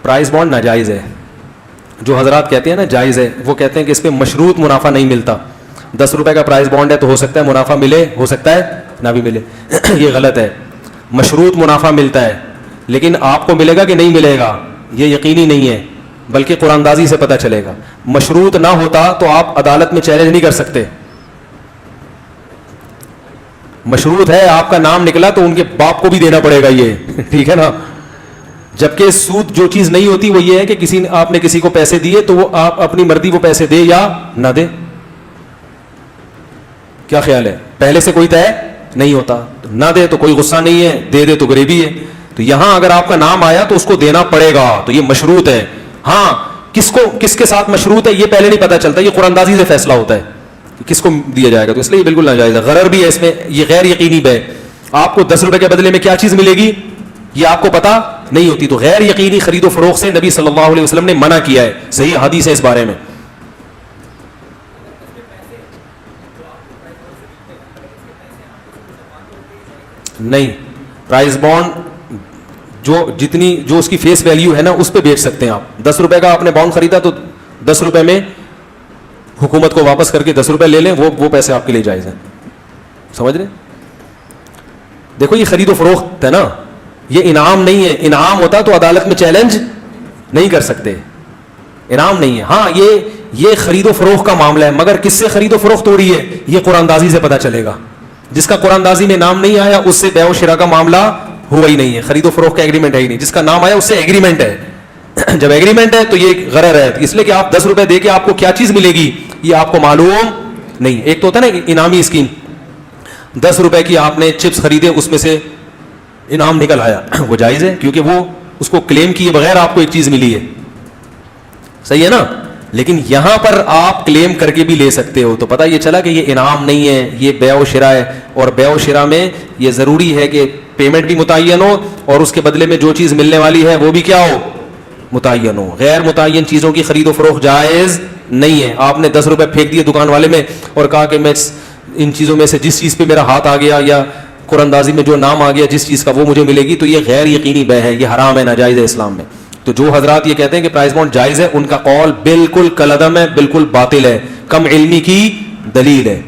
Prize bond ناجائز ہے. جو حضرات کہتے ہیں نا جائز ہے, وہ کہتے ہیں کہ اس پہ مشروط منافع نہیں ملتا. 10 روپے کا پرائز بانڈ ہے تو ہو سکتا ہے منافع ملے, ہو سکتا ہے نہ بھی ملے. یہ غلط ہے. مشروط منافع ملتا ہے, لیکن آپ کو ملے گا کہ نہیں ملے گا یہ یقینی نہیں ہے, بلکہ قرآن اندازی سے پتہ چلے گا. مشروط نہ ہوتا تو آپ عدالت میں چیلنج نہیں کر سکتے. مشروط ہے, آپ کا نام نکلا تو ان کے باپ کو بھی دینا پڑے گا یہ, ٹھیک ہے نا. جبکہ سود جو چیز نہیں ہوتی وہ یہ ہے کہ آپ نے کسی کو پیسے دیے تو وہ آپ اپنی مرضی وہ پیسے دے یا نہ دے. کیا خیال ہے؟ پہلے سے کوئی طے نہیں ہوتا, نہ دے تو کوئی غصہ نہیں ہے, دے دے تو غریبی ہے. تو یہاں اگر آپ کا نام آیا تو اس کو دینا پڑے گا, تو یہ مشروط ہے. ہاں کس کے ساتھ مشروط ہے یہ پہلے نہیں پتا چلتا, یہ قرآن اندازی سے فیصلہ ہوتا ہے کہ کس کو دیا جائے گا. تو اس لیے بالکل ناجائز ہے. غرر بھی ہے اس میں, یہ غیر یقینی بے. آپ کو 10 روپے کے بدلے میں کیا چیز ملے گی یہ آپ کو پتا نہیں ہوتی, تو غیر یقینی خرید و فروخت سے نبی صلی اللہ علیہ وسلم نے منع کیا ہے. صحیح حدیث ہے اس بارے میں. نہیں, پرائز بانڈ جو اس کی فیس ویلیو ہے نا اس پہ بیچ سکتے ہیں آپ. 10 روپے کا آپ نے بانڈ خریدا تو 10 روپے میں حکومت کو واپس کر کے 10 روپے لے لیں, وہ پیسے آپ کے لیے جائز ہیں. سمجھ رہے؟ دیکھو یہ خرید و فروخت ہے نا, یہ انعام نہیں ہے. انعام ہوتا تو عدالت میں چیلنج نہیں کر سکتے, انعام نہیں ہے. ہاں یہ خرید و فروخت کا معاملہ ہے, مگر کس سے خرید و فروخت ہو رہی ہے یہ قرآن اندازی سے پتہ چلے گا. جس کا قرآن اندازی میں نام نہیں آیا اس سے بیع و شراء کا معاملہ ہوا ہی نہیں ہے, خرید و فروخت کا ایگریمنٹ ہے ہی نہیں. جس کا نام آیا اس سے ایگریمنٹ ہے. جب ایگریمنٹ ہے تو یہ غرر ہے, اس لیے کہ آپ 10 روپے دے کے آپ کو کیا چیز ملے گی یہ آپ کو معلوم نہیں. ایک تو ہوتا ہے نا انعامی اسکیم, 10 روپے کی آپ نے چپس خریدے, اس میں سے انعام نکل آیا, وہ جائز ہے کیونکہ وہ اس کو کلیم کیے بغیر آپ کو ایک چیز ملی ہے. صحیح ہے نا. لیکن یہاں پر آپ کلیم کر کے بھی لے سکتے ہو, تو پتہ یہ چلا کہ یہ انعام نہیں ہے, یہ بیع و شراء ہے. اور بیع و شراء میں یہ ضروری ہے کہ پیمنٹ بھی متعین ہو اور اس کے بدلے میں جو چیز ملنے والی ہے وہ بھی کیا ہو, متعین ہو. غیر متعین چیزوں کی خرید و فروخت جائز نہیں ہے. آپ نے 10 روپے پھینک دیے دکان والے میں اور کہا کہ میں ان چیزوں میں سے جس چیز پہ میرا ہاتھ آ گیا یا قرآن اندازی میں جو نام آ گیا جس چیز کا وہ مجھے ملے گی, تو یہ غیر یقینی بیع ہے, یہ حرام ہے, ناجائز ہے اسلام میں. تو جو حضرات یہ کہتے ہیں کہ پرائز بانڈ جائز ہے ان کا قول بالکل کالعدم ہے, بالکل باطل ہے, کم علمی کی دلیل ہے.